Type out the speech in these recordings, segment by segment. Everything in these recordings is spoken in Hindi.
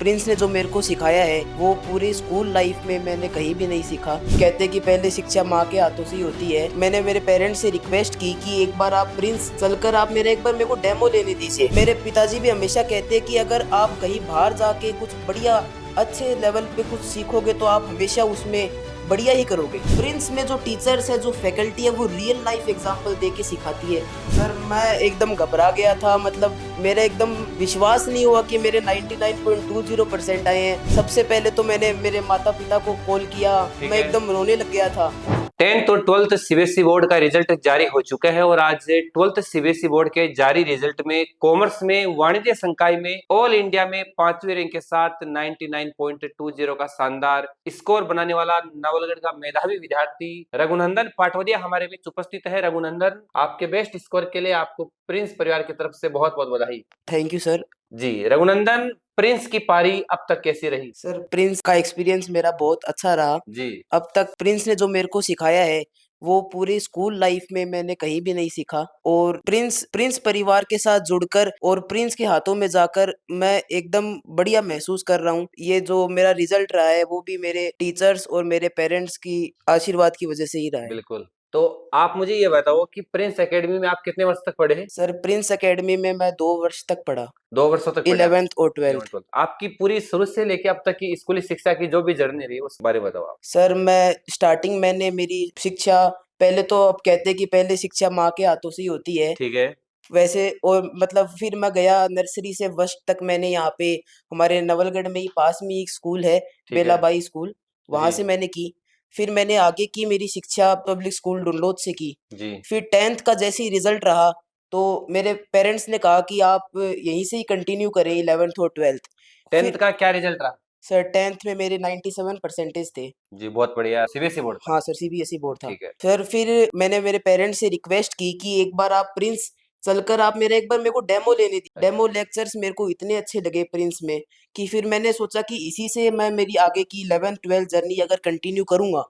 प्रिंस ने जो मेरे को सिखाया है वो पूरी स्कूल लाइफ में मैंने कहीं भी नहीं सीखा। कहते कि पहले शिक्षा माँ के हाथों से ही होती है। मैंने मेरे पेरेंट्स से रिक्वेस्ट की कि एक बार आप प्रिंस चलकर आप एक बार मेरे को डेमो लेने दीजिए। मेरे पिताजी भी हमेशा कहते हैं कि अगर आप कहीं बाहर जाके कुछ बढ़िया अच्छे लेवल पे कुछ सीखोगे तो आप हमेशा उसमें बढ़िया ही करोगे। प्रिंस में जो टीचर्स है, जो फैकल्टी है, वो रियल लाइफ एग्जांपल दे के सिखाती है। सर मैं एकदम घबरा गया था, मतलब मेरा एकदम विश्वास नहीं हुआ कि मेरे 99.20% आए हैं। सबसे पहले तो मैंने मेरे माता पिता को कॉल किया, मैं एकदम रोने लग गया था। 10th और 12th सीबीएसई बोर्ड का रिजल्ट जारी हो चुका है और आज 12th सीबीएसई बोर्ड के जारी रिजल्ट में कॉमर्स में वाणिज्य संकाय में ऑल इंडिया में 5वीं रैंक के साथ 99.20 का शानदार स्कोर बनाने वाला नवलगढ़ का मेधावी विद्यार्थी रघुनंदन पाटोदिया हमारे बीच उपस्थित है। रघुनंदन, आपके बेस्ट स्कोर के लिए आपको प्रिंस परिवार की तरफ से बहुत बहुत बधाई। Thank you sir. जी रघुनंदन, प्रिंस की पारी अब तक कैसी रही? सर प्रिंस का एक्सपीरियंस मेरा बहुत अच्छा रहा जी। अब तक। प्रिंस ने जो मेरे को सिखाया है वो पूरी स्कूल लाइफ में मैंने कहीं भी नहीं सीखा। और प्रिंस परिवार के साथ जुड़कर और प्रिंस के हाथों में जाकर मैं एकदम बढ़िया महसूस कर रहा हूँ। ये जो मेरा रिजल्ट रहा है वो भी मेरे टीचर्स और मेरे पेरेंट्स की आशीर्वाद की वजह से ही रहा है। बिल्कुल। तो आप मुझे ये बताओ कि प्रिंस एकेडमी में आप कितने वर्ष तक पढ़े हैं? सर प्रिंस एकेडमी में मैं 2 वर्ष तक पढ़ा, 2 वर्षों तक पढ़े आप? 11th और 11th 12th। 12th। आपकी पूरी शुरू से लेके अब तक की स्कूली शिक्षा की जो भी जर्नी रही उस बारे में बताओ आप। सर मैं स्टार्टिंग मैंने मेरी शिक्षा पहले तो अब कहते हैं कि पहले शिक्षा माँ के हाथों से ही होती है ठीक है। वैसे। और मतलब फिर मैं गया नर्सरी से फर्स्ट तक मैंने यहाँ पे हमारे नवलगढ़ में ही पास में एक स्कूल है, ठीक है। बेलाबाई स्कूल, वहां जी। से मैंने की। फिर मैंने आगे की मेरी शिक्षा पब्लिक स्कूल डुनलोद से की। जी। फिर 10th का जैसे ही रिजल्ट रहा तो मेरे पेरेंट्स ने कहा कि आप यहीं से ही कंटिन्यू करें 11th और 12th। 10th फिर का क्या रिजल्ट रहा? सर 10th में मेरे 97 परसेंटेज थे। जी बहुत बढ़िया। सीबीएसई बोर्ड था? हाँ सर, सीबीएसई बोर्ड था। ठीक है। फिर मैंने मेरे पेरेंट्स से रिक्वेस्ट की कि एक बार आप प्रिंस चलकर आप एक बार मेरे को डेमो लेने दी। डेमो लेक्चर्स मेरे को इतने अच्छे लगे प्रिंस में कि फिर मैंने सोचा कि इसी से मैं मेरी आगे की 11th 12th जर्नी अगर कंटिन्यू करूंगा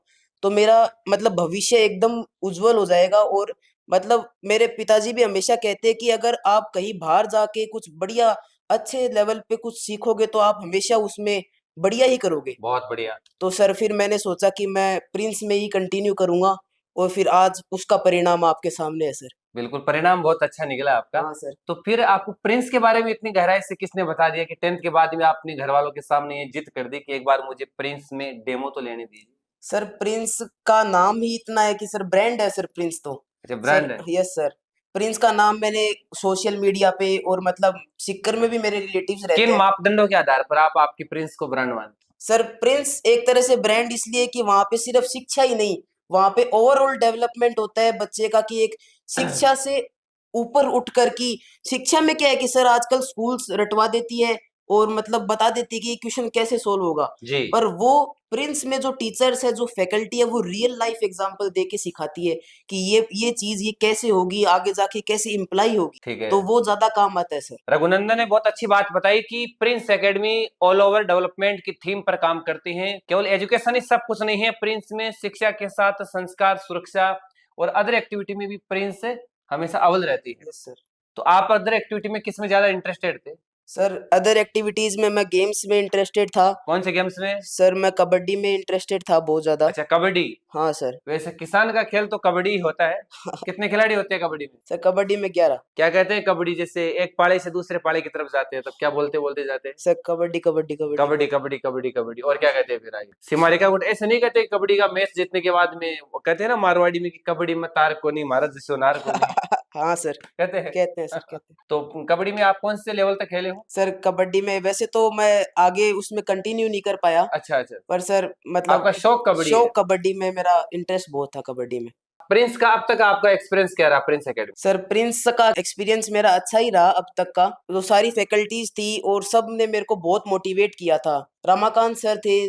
तो मेरा मतलब भविष्य एकदम उज्जवल हो जाएगा। और मतलब मेरे पिताजी भी हमेशा कहते हैं कि अगर आप कहीं बाहर जाके कुछ बढ़िया अच्छे लेवल पे कुछ सीखोगे तो आप हमेशा उसमें बढ़िया ही करोगे। बहुत बढ़िया। तो सर फिर मैंने सोचा कि मैं प्रिंस में ही कंटिन्यू करूंगा और फिर आज उसका परिणाम आपके सामने है सर। बिल्कुल, परिणाम बहुत अच्छा निकला आपका। हाँ सर। तो फिर आपको प्रिंस के बारे में इतनी गहराई से किसने बता दिया कि 10th के बाद में आप अपने घर वालों के सामने ये जिद कर दी कि एक बार मुझे प्रिंस में डेमो तो लेने दीजिए? सर प्रिंस का नाम ही इतना है कि सर ब्रांड है सर प्रिंस तो। अच्छा, सर ब्रांड है। यस सर, प्रिंस का नाम मैंने सोशल मीडिया पे और मतलब सिक्कर में भी मेरे रिलेटिव्स किन रहते हैं। मापदंडों के आधार पर आप आपकी प्रिंस को ब्रांड मानते सर प्रिंस एक तरह से ब्रांड इसलिए कि वहां पे सिर्फ शिक्षा ही नहीं, वहां पे ओवरऑल डेवलपमेंट होता है बच्चे का कि एक हैं? शिक्षा से ऊपर उठकर की शिक्षा में क्या है कि सर आजकल स्कूल्स रटवा देती है और मतलब बता देती है कि क्वेश्चन कैसे सोल्व होगा। जी। पर वो प्रिंस में जो टीचर्स है, जो फैकल्टी है, वो रियल लाइफ एग्जांपल दे के सिखाती है कि ये चीज ये कैसे होगी, आगे जाके कैसे इम्प्लाई होगी। ठीक है। तो वो ज्यादा काम आता है सर। रघुनंदन ने बहुत अच्छी बात बताई कि Prince academy all over development की थीम पर काम करती है। केवल एजुकेशन ही सब कुछ नहीं है, प्रिंस में शिक्षा के साथ संस्कार, सुरक्षा और अदर एक्टिविटी में भी प्रिंस हमेशा अव्वल रहती है। Yes sir. तो आप अदर एक्टिविटी में किस में ज्यादा इंटरेस्टेड थे? सर अदर एक्टिविटीज में मैं गेम्स में इंटरेस्टेड था। कौन से गेम्स में? सर मैं कबड्डी में इंटरेस्टेड था बहुत ज्यादा। अच्छा, कबड्डी। हाँ सर। वैसे किसान का खेल तो कबड्डी ही होता है। कितने खिलाड़ी होते हैं कबड्डी में? सर कबड्डी में 11। क्या कहते हैं कबड्डी, जैसे एक पाले से दूसरे पाले की तरफ जाते हैं तब क्या बोलते बोलते जाते हैं? सर कबड्डी कबड्डी कबड्डी। कबड्डी कबड्डी कबड्डी कबड्डी। और क्या कहते हैं फिर आगे? सिमारिका गुट ऐसे नहीं कहते कबड्डी का मैच जीतने के बाद में वो कहते हैं ना मारवाड़ी में कि कबड्डी में तार को नहीं मारा जिसो नार को नहीं। हाँ सर। कहते हैं। कहते हैं सर, कहते हैं। तो कबड्डी में आप कौन से लेवल तक खेले हो? सर कबड्डी में वैसे तो मैं आगे उसमें कंटिन्यू नहीं कर पाया, अच्छा अच्छा। पर सर मतलब आपका शौक कबड्डी है? शौक कबड्डी में, मेरा इंटरेस्ट बहुत था कबड्डी में। प्रिंस का अब तक आपका एक्सपीरियंस क्या रहा प्रिंस एकेडमी? सर प्रिंस का एक्सपीरियंस मेरा अच्छा ही रहा अब तक का। जो सारी फैकल्टीज थी और सब ने मेरे को बहुत मोटिवेट किया था। रमाकांत सर थे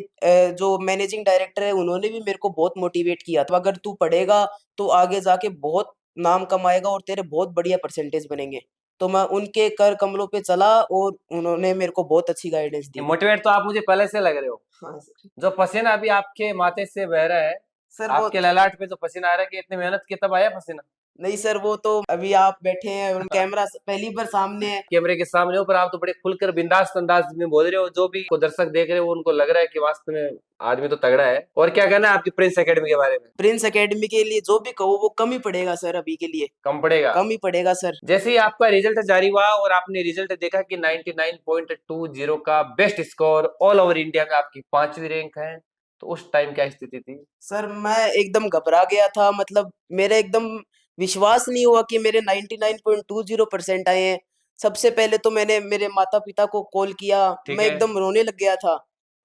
जो मैनेजिंग डायरेक्टर है, उन्होंने भी मेरे को बहुत मोटिवेट किया था, अगर तू पढ़ेगा तो आगे जाके बहुत नाम कमाएगा और तेरे बहुत बढ़िया परसेंटेज बनेंगे। तो मैं उनके कर कमलों पे चला और उन्होंने मेरे को बहुत अच्छी गाइडेंस दी। मोटिवेट तो आप मुझे पहले से लग रहे हो। हाँ सर। जो पसीना अभी आपके माथे से बह रहा है सर वो आपके ललाट पे तो पसीना आ रहा है कि इतनी मेहनत की तब आया पसीना। नहीं सर, वो तो अभी आप बैठे हैं और कैमरा पहली बार सामने है। कैमरे के सामने हो पर आप तो बड़े खुलकर बिंदास अंदाज में बोल रहे हो, जो भी को दर्शक देख रहे हो उनको लग रहा है कि वास्तव में आदमी तो तगड़ा है। और क्या कहना है आपकी प्रिंस एकेडमी के बारे में? प्रिंस एकेडमी के लिए जो भी कहो वो कम ही पड़ेगा सर, अभी के लिए कम पड़ेगा? कम ही पड़ेगा सर। जैसे ही आपका रिजल्ट जारी हुआ और आपने रिजल्ट देखा कि 99.20 का best score all over India में आपकी 5वीं रैंक है, तो उस टाइम क्या स्थिति थी? सर मैं एकदम घबरा गया था, मतलब मेरा एकदम विश्वास नहीं हुआ कि मेरे 99.20% आए हैं। सबसे पहले तो मैंने मेरे माता पिता को कॉल किया, ठीक मैं है। एकदम रोने लग गया था।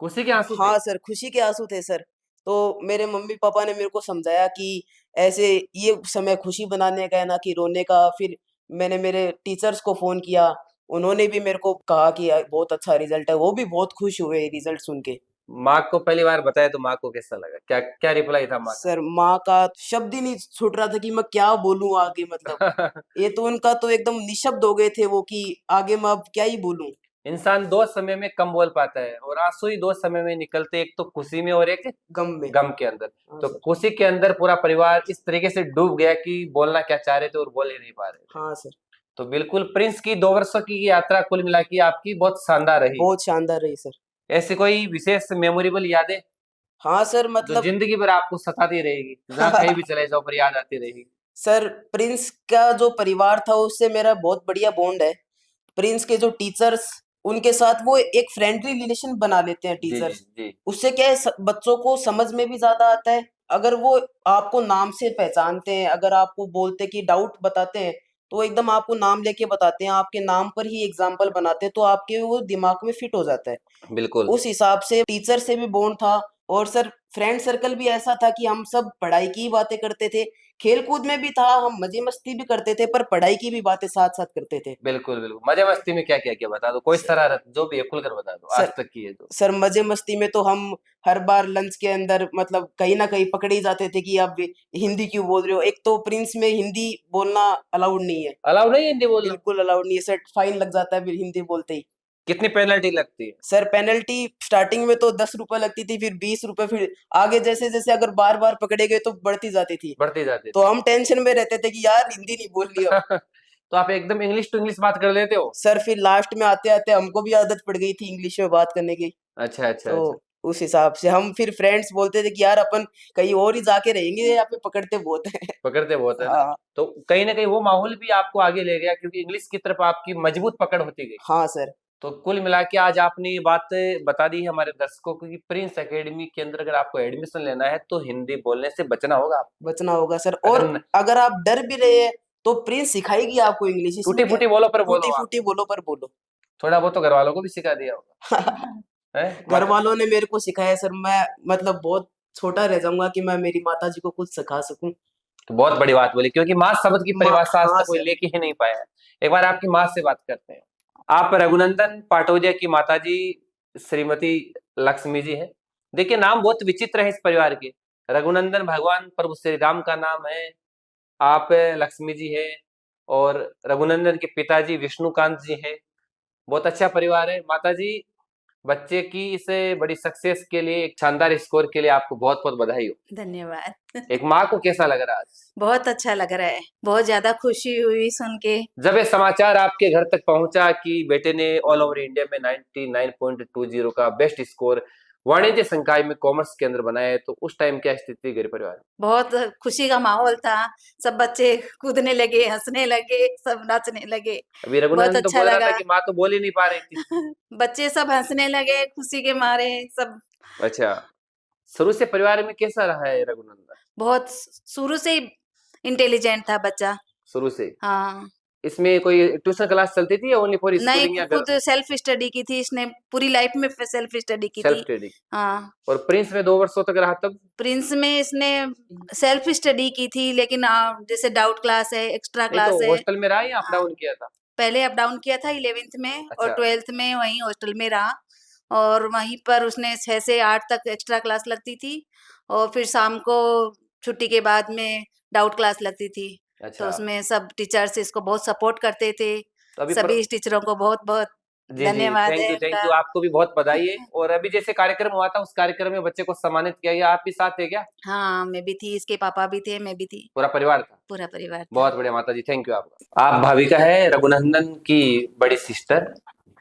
खुशी के आंसू थे? हाँ सर, खुशी के आंसू थे सर। तो मेरे मम्मी पापा ने मेरे को समझाया कि ऐसे ये समय खुशी बनाने का है, ना कि रोने का। फिर मैंने मेरे टीचर्स को फोन किया, उन्होंने भी मेरे को कहा कि बहुत अच्छा रिजल्ट है, वो भी बहुत खुश हुए रिजल्ट सुन के। माँ को पहली बार बताया तो माँ को कैसा लगा? क्या क्या रिप्लाई था माँ सर माँ का शब्द ही नहीं छूट रहा था कि मैं क्या बोलूं आगे, मतलब का? ये तो उनका तो एकदम निशब्द हो गए थे वो, कि आगे मैं अब क्या ही बोलूं। इंसान दो समय में कम बोल पाता है और आंसू ही दो समय में निकलते, एक तो खुशी में और एक गम में। गम के अंदर। हाँ तो सर। खुशी के अंदर पूरा परिवार इस तरीके से डूब गया कि बोलना क्या चाह रहे थे और बोल ही नहीं पा रहे थे। हाँ सर। तो बिल्कुल प्रिंस की 2 वर्षों की यात्रा कुल मिला के आपकी बहुत शानदार रही। बहुत शानदार रही सर। ऐसी कोई विशेष मेमोरेबल यादें हाँ सर, जो मतलब जिंदगी भर आपको सताती रहेगी, जहाँ कहीं भी चले जाओ पर याद आती रहेगी? सर प्रिंस का जो परिवार था उससे मेरा बहुत बढ़िया बॉन्ड है। प्रिंस के जो टीचर्स, उनके साथ वो एक फ्रेंडली रिलेशन बना लेते हैं जी जी टीचर्स। जी। उससे क्या है, बच्चों को समझ में भी ज्यादा आता है। अगर वो आपको नाम से पहचानते हैं, अगर आपको बोलते कि डाउट बताते हैं, तो वो एकदम आपको नाम लेके बताते हैं, आपके नाम पर ही एग्जाम्पल बनाते हैं, तो आपके वो दिमाग में फिट हो जाता है। बिल्कुल। उस हिसाब से टीचर से भी बॉन्ड था। और सर फ्रेंड सर्कल भी ऐसा था कि हम सब पढ़ाई की ही बातें करते थे, खेल कूद में भी था, हम मजे मस्ती भी करते थे, पर पढ़ाई की भी बातें साथ साथ करते थे। बिल्कुल बिल्कुल। मजे मस्ती में क्या क्या किया बता दो, कोई स- शरारत जो भी है खुलकर बता दो, आज सर तक की है तो। सर मजे मस्ती में तो हम हर बार लंच के अंदर मतलब कहीं ना कहीं पकड़े ही जाते थे कि आप हिंदी क्यों बोल रहे हो। एक तो प्रिंस में हिंदी बोलना अलाउड नहीं है, अलाउ नहीं है हिंदी बोलना? बिल्कुल अलाउड नहीं है सर, फाइन लग जाता है फिर हिंदी बोलते ही। कितनी पेनल्टी लगती है? सर पेनल्टी स्टार्टिंग में तो 10 रुपए लगती थी, फिर 20 रुपए, फिर आगे जैसे जैसे अगर बार बार पकड़े गए तो बढ़ती जाती थी। बढ़ती जाती तो थी? हम टेंशन में रहते थे कि यार हिंदी नहीं बोलनी अब। तो आप एकदम इंग्लिश टू इंग्लिश बात कर लेते हो? सर फिर लास्ट में आते आते हमको भी आदत पड़ गई थी इंग्लिश में बात करने की। अच्छा अच्छा तो अच्छा। उस हिसाब से हम फिर फ्रेंड्स बोलते थे कि यार अपन कहीं और ही जाके रहेंगे, यहाँ पे पकड़ते बहुत है। पकड़ते बहुत है ना। हाँ। तो कहीं ना कहीं वो माहौल भी आपको आगे ले गया क्योंकि इंग्लिश की तरफ आपकी मजबूत पकड़ होती गई। हाँ सर। तो कुल मिला के आज आपने ये बात बता दी है हमारे दर्शकों को कि प्रिंस एकेडमी के अंदर अगर आपको एडमिशन लेना है तो हिंदी बोलने से बचना होगा आपको। बचना होगा सर। अगर और अगर आप डर भी रहे हैं तो प्रिंस सिखाएगी आपको इंग्लिश, टूटी इसमें क्या। फूटी बोलो पर टूटी बोलो आप। फूटी बोलो पर बोलो। थोड़ा बहुत तो घर वालों को भी सिखा दिया होगा है घर वालों ने मेरे को सिखाया सर, मैं मतलब बहुत छोटा रह जाऊंगा कि मैं मेरी माता जी को कुछ सिखा सकूं। तो बहुत बड़ी बात बोली क्योंकि माँ शब्द की माँ, परिभाषा आज हाँ तक कोई सर। लेके ही नहीं पाया है। एक बार आपकी माँ से बात करते हैं। आप रघुनंदन पाटोदिया की माताजी श्रीमती लक्ष्मी जी है। देखिए नाम बहुत विचित्र है इस परिवार के। रघुनंदन भगवान प्रभु श्री राम का नाम है, आप लक्ष्मी जी है, और रघुनंदन के पिताजी विष्णुकांत जी हैं। बहुत अच्छा परिवार है। माताजी बच्चे की इस बड़ी सक्सेस के लिए, एक शानदार स्कोर के लिए आपको बहुत बहुत बधाई हो। धन्यवाद। एक माँ को कैसा लग रहा है आज बहुत अच्छा लग रहा है, बहुत ज्यादा खुशी हुई सुन के। जब ये समाचार आपके घर तक पहुंचा कि बेटे ने ऑल ओवर इंडिया में 99.20 का बेस्ट स्कोर वाणिज्य संकाय में कॉमर्स के अंदर बनाया है, तो उस टाइम क्या स्थिति थी गरीब परिवार में? बहुत खुशी का माहौल था, सब बच्चे कूदने लगे, हंसने लगे, सब नाचने लगे। अभी बहुत रघुनंदन तो अच्छा बोल रहा था लगा। कि माँ तो बोल ही नहीं पा रही थी। बच्चे सब हंसने लगे खुशी के मारे सब। अच्छा, शुरू से परिवार में कैसा रहा है रघुनंदन? बहुत शुरू से ही इंटेलिजेंट था बच्चा। शुरू से हाँ। इसमें कोई ट्यूशन क्लास चलती थी या ओनली फॉर नहीं, स्कूलिंग या घर? खुद सेल्फ स्टडी की थी इसने, पूरी लाइफ में सेल्फ स्टडी की सेल्फ थी। स्टडी? हाँ। और प्रिंस में 2 वर्षों तक रहा तब? प्रिंस में इसने सेल्फ स्टडी की थी, लेकिन जैसे डाउट क्लास है, एक्स्ट्रा नहीं तो क्लास है। हॉस्टल में रहा या अप हाँ, डाउन किया था? पहले अप डाउन किया था 11th में, और अच्छा 12th में वहीं हॉस्टल में रहा। और वहीं पर उसने 6 से 8 तक एक्स्ट्रा क्लास लगती थी, और फिर शाम को छुट्टी के बाद में डाउट क्लास लगती थी। तो अच्छा। उसमें सब टीचर्स इसको बहुत सपोर्ट करते थे। तो अभी पर सभी टीचरों को बहुत बहुत जी धन्यवाद है थैंक उनका। यू, आपको भी बहुत बधाई है। और अभी जैसे कार्यक्रम हुआ था, उस कार्यक्रम में बच्चे को सम्मानित किया गया, आप भी साथ थे क्या? हाँ, मैं भी थी, इसके पापा भी थे, मैं भी थी, पूरा परिवार था? पूरा परिवार था। बहुत बढ़िया माता जी, थैंक यू आपका। आप भाविका है रघुनंदन की बड़ी सिस्टर,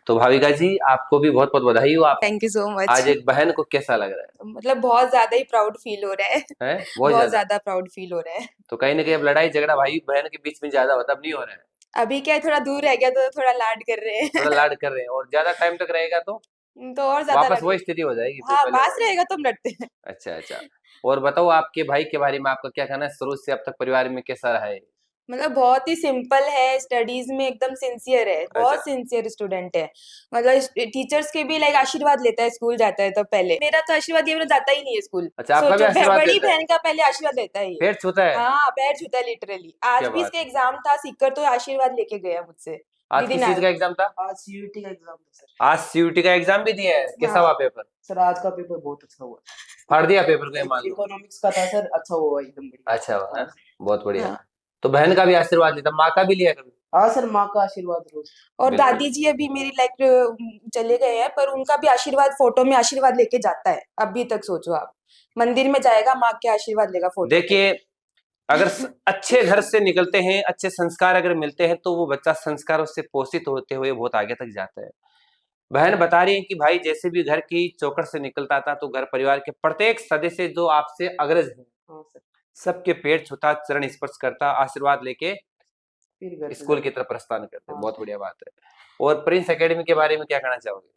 तो भाविका जी आपको भी बहुत बहुत बधाई हो। आप थैंक यू सो मच। आज एक बहन को कैसा लग रहा मतलब बहुत ज्यादा ही प्राउड फील हो रहा है। है? बहुत बहुत ज्यादा। ज्यादा प्राउड फील हो रहा है। तो कहीं ना कहीं अब लड़ाई झगड़ा भाई बहन के बीच में ज्यादा होता, अब नहीं हो रहा है? अभी क्या है, थोड़ा दूर रह गया तो थोड़ा लाड कर रहे हैं। थोड़ा लाड कर रहे हैं, और ज्यादा टाइम तक रहेगा तो तो और ज्यादा वापस लड़ वही स्थिति हो जाएगी फिर हाँ, पहले पास वाली। रहेगा तो हम लड़ते हैं। अच्छा अच्छा। और बताओ आपके भाई के बारे में, आपका क्या कहना है? शुरू से अब तक परिवार में कैसा रहा है? मतलब बहुत ही सिंपल है, स्टडीज में एकदम सिंसियर है, बहुत अच्छा। सिंसियर स्टूडेंट है। मतलब टीचर्स के भी लाइक आशीर्वाद लेता है स्कूल जाता है तो पहले। मेरा तो आशीर्वाद ये मेरा जाता ही नहीं है स्कूल। अच्छा, आपका भी सोचो, आशीर्वाद बड़ी लेता है? बहन का पहले आशीर्वाद लेता है ये। पैर छूता है? हाँ, पैर छूता है लिटरली। आज क्या भी बात इसका है। एग्जाम था सीकर, तो आशीर्वाद लेके गया मुझसे। आज दीदी किस ना चीज का एग्जाम था? आज सीयूटी का एग्जाम था सर। आज सीयूटी का एग्जाम भी दिया है, कैसा हाँ। हुआ पेपर? सर आज का पेपर बहुत अच्छा हुआ। फाड़ दिया पेपर को, ये मान लो। इकोनॉमिक्स का था सर, अच्छा हुआ एकदम बढ़िया। अच्छा हुआ है? हाँ। बहुत बढ़िया। हाँ। तो बहन का भी आशीर्वाद लिया, माँ का भी लिया कभी? हाँ सर, माँ का आशीर्वाद रोज। और बिल्कुल। दादी जी अभी मेरी लाइक चले गए हैं, पर उनका भी आशीर्वाद फोटो में आशीर्वाद लेके जाता है अभी तक। सोचो आप, मंदिर में जाएगा, माँ के आशीर्वाद लेगा फोटो पे। देखिए, अगर अच्छे घर से निकलते हैं, अच्छे संस्कार अगर मिलते हैं, तो वो बच्चा संस्कारों से पोषित होते हुए बहुत आगे तक जाता है। बहन बता रही है कि भाई जैसे भी घर की चौखट से निकलता था, तो घर परिवार के प्रत्येक सदस्य जो आपसे अग्रज है, हाँ सर, सबके पैर छूता, चरण स्पर्श करता, आशीर्वाद लेके फिर घर से स्कूल की तरफ प्रस्थान करते। हाँ। बहुत बढ़िया बात है। और प्रिंस एकेडमी के बारे में क्या कहना चाहोगे?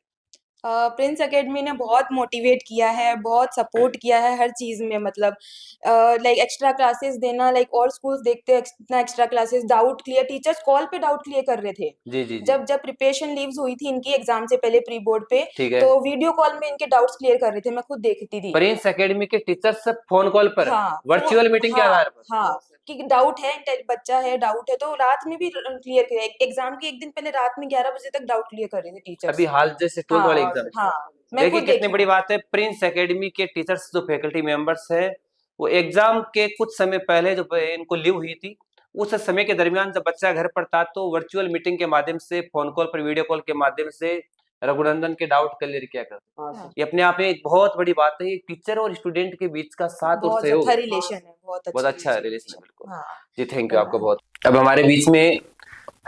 प्रिंस एकेडमी ने बहुत मोटिवेट किया है, बहुत सपोर्ट किया है हर चीज में। मतलब लाइक एक्स्ट्रा क्लासेस देना, लाइक और स्कूल्स देखते हैं इतना extra classes, doubt clear, teachers call पे डाउट क्लियर कर रहे थे। जी जी जी। जब जब प्रिपरेशन लीव्स हुई थी इनकी एग्जाम से पहले प्री बोर्ड पे, ठीक है। तो वीडियो कॉल में इनके डाउट्स क्लियर कर रहे थे, मैं खुद देखती थी। प्रिंस एकेडमी के टीचर्स सब फोन कॉल पर, हाँ, वर्चुअल मीटिंग के हाँ, आधार पर? हाँ, कि डाउट है, बच्चा है, डाउट है, तो रात में भी क्लियर किया। एग्जाम के एक दिन पहले रात में 11 बजे तक डाउट क्लियर कर रहे थे टीचर्स। अभी हाल जैसे 12th वाले एग्जाम। हाँ, मैं देखिए खुद कितनी देखी बड़ी हूँ। बात है। प्रिंस एकेडमी के टीचर्स जो फैकल्टी मेंबर्स है, वो एग्जाम के कुछ समय पहले जो इनको लीव हुई थी, उस समय के दरमियान जब बच्चा घर पर था, तो वर्चुअल मीटिंग के माध्यम से, फोन कॉल पर, वीडियो कॉल के माध्यम से रघुनंदन के डाउट क्लियर किया करते। हाँ सर। ये अपने आप में एक बहुत बड़ी बात है। ये टीचर और स्टूडेंट के बीच का साथ और बहुत सहयोग अच्छा है। रिलेशन है, बहुत बहुत अच्छा relation रिलेशन है, बिल्कुल। हाँ। जी थैंक यू आपको बहुत। अब हमारे बीच में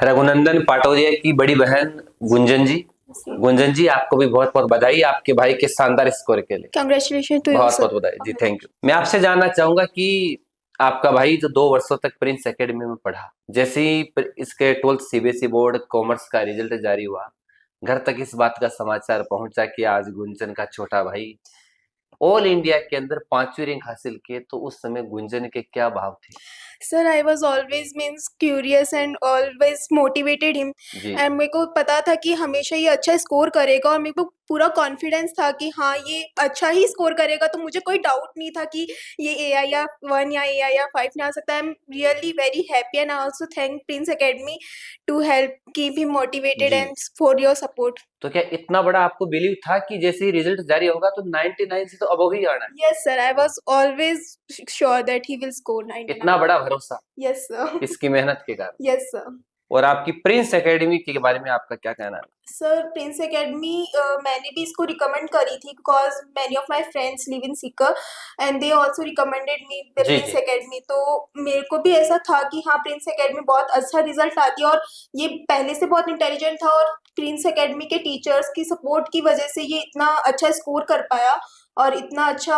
रघुनंदन पाटोदिया की बड़ी बहन गुंजन जी। गुंजन जी आपको भी बहुत बहुत बधाई आपके भाई के शानदार स्कोर के लिए। कांग्रेचुलेशन टू यू बहुत सर। बहुत बधाई जी, थैंक यू। मैं आपसे जानना चाहूंगा कि आपका भाई जो 2 वर्षों तक प्रिंस एकेडमी में पढ़ा, जैसे ही इसके 12th सीबीएसई बोर्ड कॉमर्स का रिजल्ट जारी हुआ, घर तक इस बात का समाचार पहुंचा कि आज गुंजन का छोटा भाई ऑल इंडिया के अंदर 5वीं रैंक हासिल किए, तो उस समय गुंजन के क्या भाव थे? Sir I was always means curious and always motivated him. जी एंड मेरे को पता था कि हमेशा ये अच्छा स्कोर करेगा, और मेरे को पूरा कॉन्फिडेंस था कि हाँ ये अच्छा ही स्कोर करेगा। तो मुझे कोई डाउट नहीं था कि ये AIR 1 या AIR 5 नहीं आ सकता। I am really very happy and I also thank Prince academy to help keep him motivated जी। And for your support. तो क्या इतना बड़ा आपको बिलीव था कि जैसे ही रिजल्ट जारी होगा तो 99 से तो अबव ही आना है? Yes sir, I was always sure that he will score 99। इतना बड़ा भरोसा यस सर। इसकी मेहनत के कारण। Yes sir. और आपकी प्रिंस एकेडमी के बारे में आपका क्या कहना है? सर प्रिंस एकेडमी मैंने भी इसको रिकमेंड करी थी, because many of my friends live in Sikar and they also recommended me the जी, प्रिंस जी। एकेडमी। तो मेरे को भी ऐसा था कि हाँ प्रिंस एकेडमी बहुत अच्छा रिजल्ट आती है, और ये पहले से बहुत इंटेलिजेंट था, और प्रिंस एकेडमी के टीचर्स की सपोर्ट की वजह से ये इतना अच्छा स्कोर कर पाया और इतना अच्छा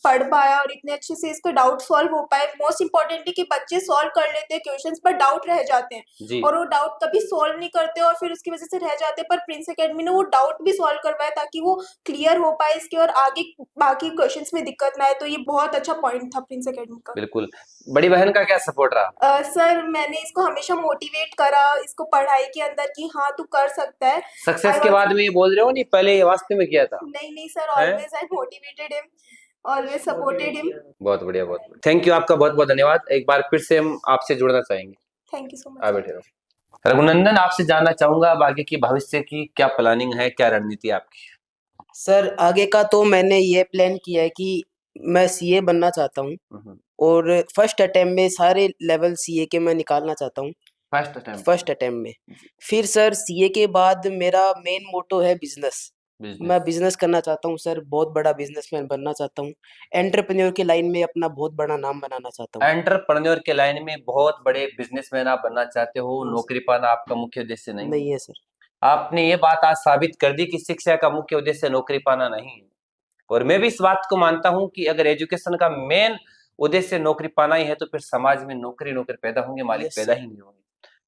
पढ़ पाया, और इतने अच्छे से इसके डाउट सॉल्व हो पाए। मोस्ट इम्पोर्टेंटली कि बच्चे सॉल्व कर लेते हैं क्वेश्चंस, पर डाउट रह जाते हैं, जी और वो डाउट कभी सॉल्व नहीं करते और फिर उसकी वजह से रह जाते हैं। पर प्रिंस एकेडमी ने वो डाउट भी सॉल्व करवाया ताकि वो क्लियर हो पाए इसके, और आगे बाकी क्वेश्चंस में दिक्कत ना आए। तो ये बहुत अच्छा पॉइंट था प्रिंस एकेडमी का। बिल्कुल। बड़ी बहन का क्या सपोर्ट रहा? सर मैंने इसको हमेशा मोटिवेट करा इसको पढ़ाई के अंदर कि हाँ तू कर सकता है। सक्सेस I के was- बाद में ये बोल रहे हो नहीं, पहले ये वास्तव में किया था? नहीं सर, है? Always I motivated him, always supported him. बहुत बढ़िया, बहुत बढ़िया। थैंक यू, आपका बहुत बहुत धन्यवाद। एक बार फिर से हम आपसे जुड़ना चाहेंगे। Thank you so uh much. बैठे रहो। रघुनंदन आपसे जानना चाहूंगा अब आगे की भविष्य की क्या प्लानिंग है, क्या रणनीति आपकी? सर आगे का तो मैंने ये प्लान किया है कि मैं सीए बनना चाहता हूँ, और फर्स्ट अटेम्प्ट में सारे लेवल सीए के मैं निकालना चाहता हूँ। फर्स्ट अटेम्प्ट में। फिर सर सीए के बाद मेरा मेन मोटो है बिजनेस। मैं बिजनेस करना चाहता हूँ सर, बहुत बड़ा बिजनेसमैन बनना चाहता हूँ। एंटरप्रेन्योर की लाइन में अपना बहुत बड़ा नाम बनाना चाहता हूँ। एंटरप्रेन्योर के लाइन में बहुत बड़े बिजनेसमैन आप बनना चाहते हो, हाँ, नौकरी पाना आपका मुख्य उद्देश्य नहीं है। नहीं है सर। आपने ये बात आज साबित कर दी कि शिक्षा का मुख्य उद्देश्य नौकरी पाना नहीं है। और मैं भी इस बात को मानता हूं कि अगर एजुकेशन का मेन उद्देश्य नौकरी पाना ही है तो फिर समाज में नौकरी पैदा होंगे, मालिक Yes, पैदा sir. ही नहीं होंगे।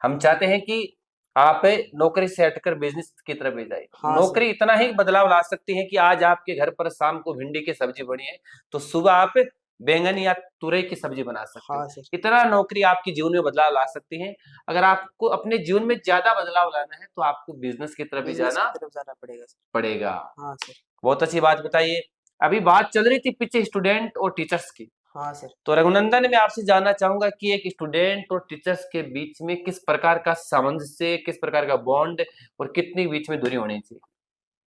हम चाहते हैं कि आप नौकरी से हटकर बिजनेस की तरफ भी जाए। हाँ, नौकरी इतना ही बदलाव ला सकती है कि आज आपके घर पर शाम को भिंडी की सब्जी बनी है तो सुबह आप बैंगन या तुरई की सब्जी बना सकते हाँ हो। सर। इतना नौकरी आपके जीवन में बदलाव ला सकती है। अगर आपको अपने जीवन में ज्यादा बदलाव लाना है तो आपको बिजनेस की तरफ भी बिजनेस जाना की तरफ जाना पड़ेगा सर। पड़ेगा। हाँ सर। बहुत अच्छी बात बताइए। अभी बात चल रही थी पीछे स्टूडेंट और टीचर्स की, हाँ सर। तो रघुनंदन मैं आपसे जानना चाहूंगा कि एक स्टूडेंट और टीचर्स के बीच में किस प्रकार का सामंजस्य, किस प्रकार का बॉन्ड और कितनी बीच में दूरी होनी चाहिए?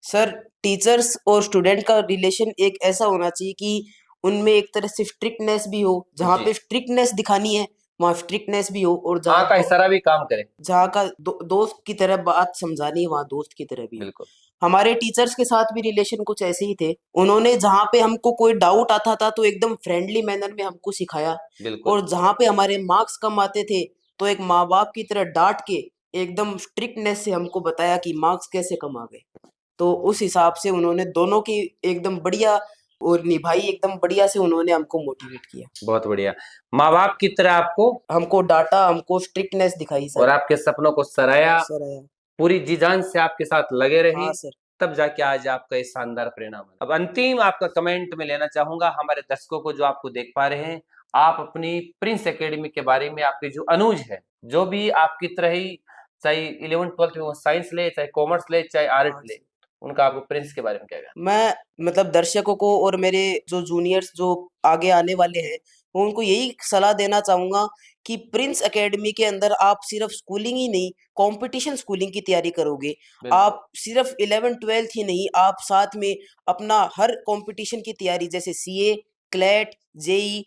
सर टीचर्स और स्टूडेंट का रिलेशन एक ऐसा होना चाहिए कि उनमें एक तरह से स्ट्रिक्टनेस भी हो, जहाँ जी। पे स्ट्रिक्टनेस दिखानी है वहाँ स्ट्रिक्टनेस भी हो, और हाँ का इशारा भी काम करे। जहाँ का दोस्त की तरह बात समझानी है वहाँ दोस्त की तरह भी हो। बिल्कुल। हमारे टीचर्स के साथ भी रिलेशन कुछ ऐसे ही थे। उन्होंने जहाँ पे हमको कोई डाउट आता था तो एकदम फ्रेंडली मैनर में हमको सिखाया, बिल्कुल। और जहाँ पे हमारे मार्क्स कम आते थे तो एक माँ बाप की तरह डांट के एकदम स्ट्रिक्टनेस से हमको बताया कि मार्क्स कैसे कम आ गए। तो उस हिसाब से उन्होंने दोनों की एकदम बढ़िया और निभाई, एकदम बढ़िया से उन्होंने हमको मोटिवेट किया। बहुत बढ़िया। माँ बाप की तरह आपको हमको डांटा, हमको स्ट्रिक्टनेस दिखाई और सर। आपके सपनों को सराहा, सर आया। पूरी जी जान से आपके साथ लगे रहे, हाँ सर। तब जाके आज आपका ये शानदार परिणाम है। अब अंतिम आपका कमेंट में लेना चाहूंगा हमारे दर्शकों को जो आपको देख पा रहे हैं, आप अपनी प्रिंस एकेडमी के बारे में, आपके जो अनुज है, जो भी आपकी तरह ही चाहे 11th 12th में वो साइंस ले, चाहे कॉमर्स ले, चाहे आर्ट हाँ ले, सर। उनका आपको प्रिंस के बारे में क्या कहना? मैं मतलब दर्शकों को और मेरे जो जूनियर्स जो आगे आने वाले हैं उनको यही सलाह देना चाहूंगा कि प्रिंस एकेडमी के अंदर आप सिर्फ स्कूलिंग ही नहीं, कंपटीशन स्कूलिंग की तैयारी करोगे। बिल्कुल। आप सिर्फ 11th 12th ही नहीं, आप साथ में अपना हर कंपटीशन की तैयारी जैसे CA, CLAT, JEE,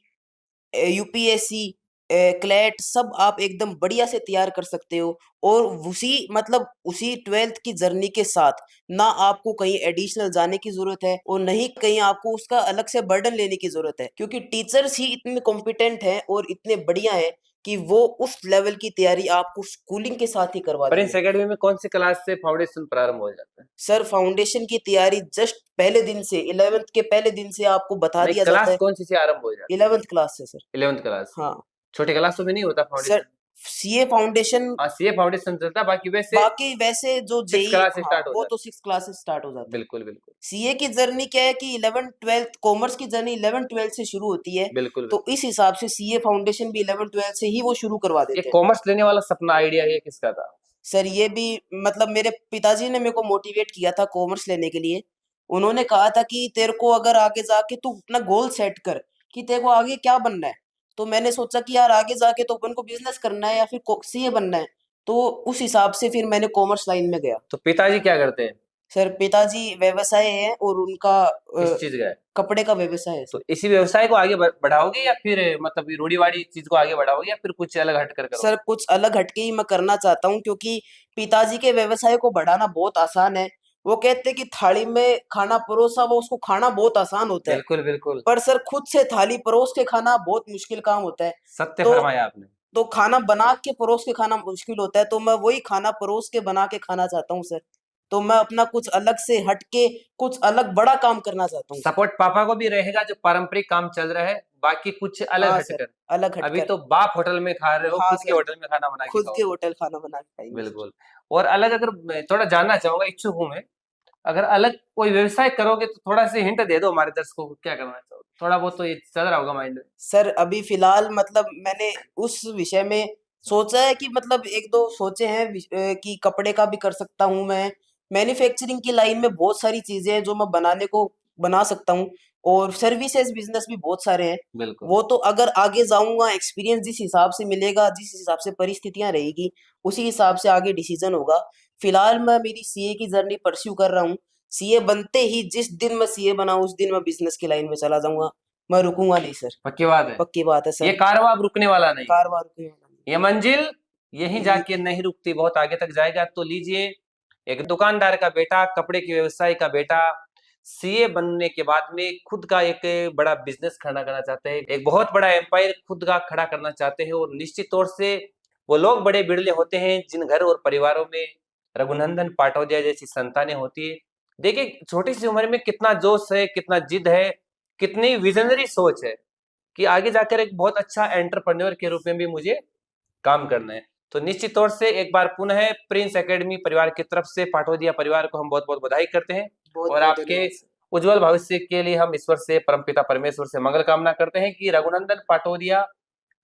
UPSC, CLAT सब आप एकदम बढ़िया से तैयार कर सकते हो। और उसी 12th की जर्नी के साथ ना आपको कहीं एडिशनल जाने की जरूरत है और नहीं कहीं आपको उसका अलग से बर्डन लेने की जरूरत है, क्योंकि टीचर्स ही इतने कॉम्पिटेंट हैं और इतने बढ़िया हैं कि वो उस लेवल की तैयारी आपको स्कूलिंग के साथ ही करवा प्रिंस देंगे। एकेडमी में कौन सी क्लास से फाउंडेशन प्रारंभ हो जाता है? सर फाउंडेशन की तैयारी जस्ट पहले दिन से, 11th के पहले दिन से आपको बता नहीं, दिया जाता क्लास है। कौन सी से आरंभ हो जाता है? 11th क्लास से सर। 11th class. हाँ छोटी क्लासों में नहीं होता सर, फाउंडेशन? सीए फाउंडेशन हाँ, सीए फाउंडेशन चलता है, बाकी वैसे बाकी वैसे जो 6th जेई, क्लास से हाँ स्टार्ट हो वो जाता तो 6 क्लास से स्टार्ट हो है। जाता है। बिल्कुल बिल्कुल सीए की जर्नी क्या है कि 11th 12th कॉमर्स की जर्नी 11th 12th से शुरू होती है, बिल्कुल। तो इस हिसाब से सीए फाउंडेशन भी 11th 12th से ही वो शुरू करवा ये देते हैं। कॉमर्स लेने वाला सपना, आइडिया ये किसका था? सर ये भी मतलब मेरे पिताजी ने मेरे को मोटिवेट किया था कॉमर्स लेने के लिए। उन्होंने कहा था कि तेरे को अगर आगे जाके तू अपना गोल सेट कर कि तेरे को आगे क्या बनना है। तो मैंने सोचा कि यार आगे जाके तो अपन को बिजनेस करना है या फिर सीए बनना है, तो उस हिसाब से फिर मैंने कॉमर्स लाइन में गया। तो पिताजी क्या करते हैं? सर पिताजी व्यवसाय है और उनका किस चीज का है? कपड़े का व्यवसाय है तो सर। इसी व्यवसाय को आगे बढ़ाओगे या फिर मतलब ये रूढ़िवादी चीज को आगे बढ़ाओगे या फिर कुछ अलग हटकर करोगे? सर कुछ अलग हटके ही मैं करना चाहता हूँ, क्योंकि पिताजी के व्यवसाय को बढ़ाना बहुत आसान है। वो कहते हैं कि थाली में खाना परोसा वो उसको खाना बहुत आसान होता है, बिल्कुल बिल्कुल, पर सर खुद से थाली परोस के खाना बहुत मुश्किल काम होता है। सत्य तो फरमाया आपने। तो खाना बना के परोस के खाना मुश्किल होता है, तो मैं वही खाना परोस के बना के खाना चाहता हूँ सर। तो मैं अपना कुछ अलग से हटके कुछ अलग बड़ा काम करना चाहता हूँ। सपोर्ट पापा को भी रहेगा जो पारंपरिक काम चल रहा है, बाकी कुछ अलग हाँ सर, हटकर। अलग अभी हटकर। तो बाप होटल में खा रहे हो, हाँ खुद के सर, होटल में खाना बना के खुद के खाओ। होटल खाना बना के खाएंगे सर। बिल्कुल। और अलग, अगर मैं थोड़ा जानना चाहूंगा, इच्छुक हूं मैं, अगर अलग कोई व्यवसाय करोगे तो थोड़ा सा हिंट दे दो हमारे दर्शकों को, क्या करना चाहोगे? थोड़ा बहुत तो ये चल रहा होगा माइंड में। सर अभी फिलहाल मतलब मैंने उस विषय में सोचा है कि मतलब एक दो सोचे हैं कि कपड़े का भी कर सकता हूँ मैं। मैन्युफैक्चरिंग की लाइन में बहुत सारी चीजें हैं जो मैं बना सकता हूँ, और सर्विसेज बिजनेस भी बहुत सारे हैं। बिल्कुल। वो तो अगर आगे जाऊंगा, एक्सपीरियंस जिस हिसाब से मिलेगा, जिस हिसाब से परिस्थितियां रहेगी, उसी हिसाब से आगे डिसीजन होगा। फिलहाल मैं मेरी सीए की जर्नी परस्यू कर रहा हूँ। सीए बनते ही जिस दिन मैं सीए बना उस दिन मैं बिजनेस की लाइन में चला जाऊंगा, मैं रुकूंगा नहीं सर। पक्की बात है? पक्की बात है ये सर। कारवां अब रुकने वाला नहीं। कारवां रुकने वाला नहीं। ये मंजिल यहीं जाके नहीं रुकती, बहुत आगे तक जाएगा। तो लीजिए, एक दुकानदार का बेटा, कपड़े के व्यवसायी का बेटा, सीए बनने के बाद में खुद का एक बड़ा बिजनेस खड़ा करना चाहते हैं, एक बहुत बड़ा एम्पायर खुद का खड़ा करना चाहते हैं। और निश्चित तौर से वो लोग बड़े बिरले होते हैं जिन घर और परिवारों में रघुनंदन पाटोदिया जैसी संतानें होती है। देखिए, छोटी सी उम्र में कितना जोश है, कितना जिद है, कितनी विजनरी सोच है कि आगे जाकर एक बहुत अच्छा एंटरप्रेन्योर के रूप में भी मुझे काम करना है। तो निश्चित तौर से एक बार पुनः प्रिंस एकेडमी परिवार की तरफ से पाटोदिया परिवार को हम बहुत बहुत बधाई करते हैं। बहुत और बहुत आपके धन्यवाद सर। उज्जवल भविष्य के लिए हम ईश्वर से, परमपिता परमेश्वर से मंगल कामना करते हैं कि रघुनंदन पाटोदिया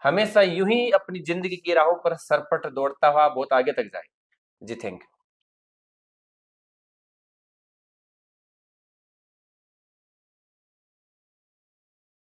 हमेशा यूं ही अपनी जिंदगी की राहों पर सरपट दौड़ता हुआ बहुत आगे तक जाए। जी, थैंक यू।